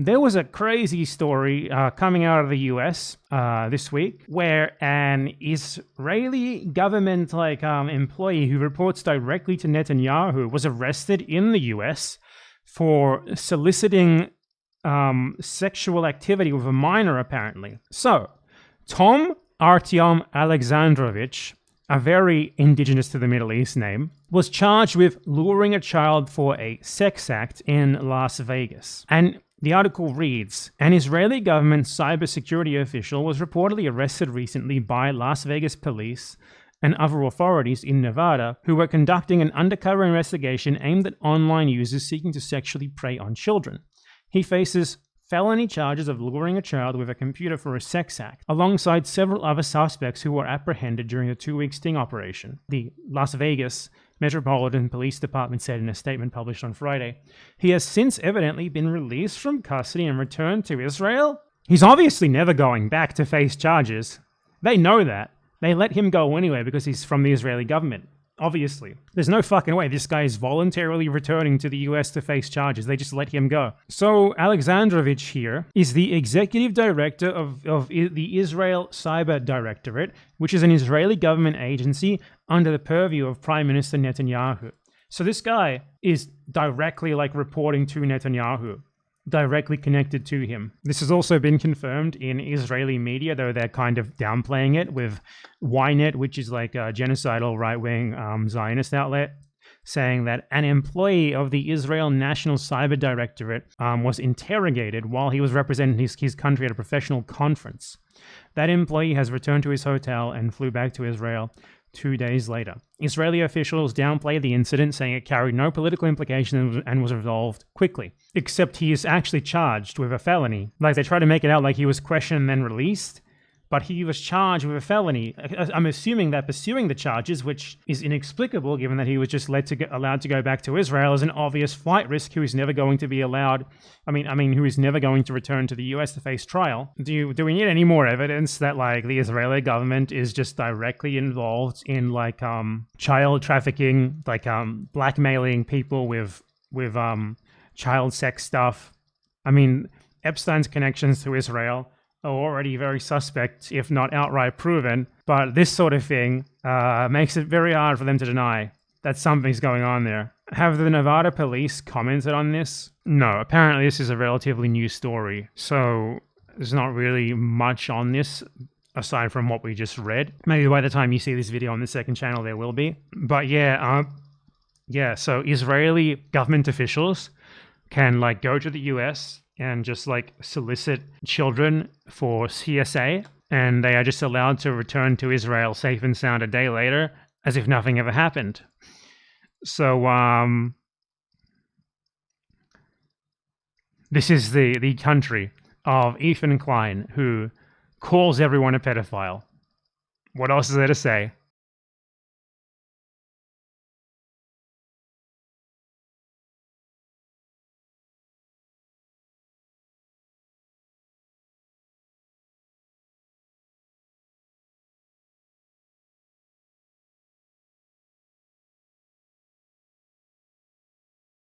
There was a crazy story coming out of the US this week where an Israeli government employee who reports directly to Netanyahu was arrested in the US for soliciting sexual activity with a minor, apparently. So, Tom Artyom Alexandrovich, a very indigenous to the Middle East name, was charged with luring a child for a sex act in Las Vegas. And the article reads, an Israeli government cybersecurity official was reportedly arrested recently by Las Vegas police and other authorities in Nevada who were conducting an undercover investigation aimed at online users seeking to sexually prey on children. He faces felony charges of luring a child with a computer for a sex act, alongside several other suspects who were apprehended during a 2-week sting operation. The Las Vegas Metropolitan Police Department said in a statement published on Friday. He has since evidently been released from custody and returned to Israel. He's obviously never going back to face charges. They know that. They let him go anyway because he's from the Israeli government. Obviously. There's no fucking way this guy is voluntarily returning to the US to face charges. They just let him go. So Alexandrovich here is the executive director of the Israel Cyber Directorate, which is an Israeli government agency under the purview of Prime Minister Netanyahu. So this guy is directly reporting to Netanyahu, directly connected to him. This has also been confirmed in Israeli media, though they're kind of downplaying it, with Ynet, which is a genocidal right-wing Zionist outlet, saying that an employee of the Israel National Cyber Directorate was interrogated while he was representing his country at a professional conference. That employee has returned to his hotel and flew back to Israel 2 days later. Israeli officials downplayed the incident, saying it carried no political implications and was resolved quickly. Except he is actually charged with a felony. They try to make it out like he was questioned and then released, but he was charged with a felony. I'm assuming that pursuing the charges, which is inexplicable given that he was just allowed to go back to Israel, is an obvious flight risk who is never going to be allowed, who is never going to return to the US to face trial. Do we need any more evidence that the Israeli government is just directly involved in child trafficking, blackmailing people with child sex stuff? Epstein's connections to Israel are already very suspect, if not outright proven, but this sort of thing makes it very hard for them to deny that something's going on there. Have the Nevada police commented on this? No, apparently this is a relatively new story, so there's not really much on this aside from what we just read. Maybe by the time you see this video on the second channel there will be. But so Israeli government officials can go to the US and just solicit children for CSA, and they are just allowed to return to Israel safe and sound a day later, as if nothing ever happened. So, this is the country of Ethan Klein, who calls everyone a pedophile. What else is there to say?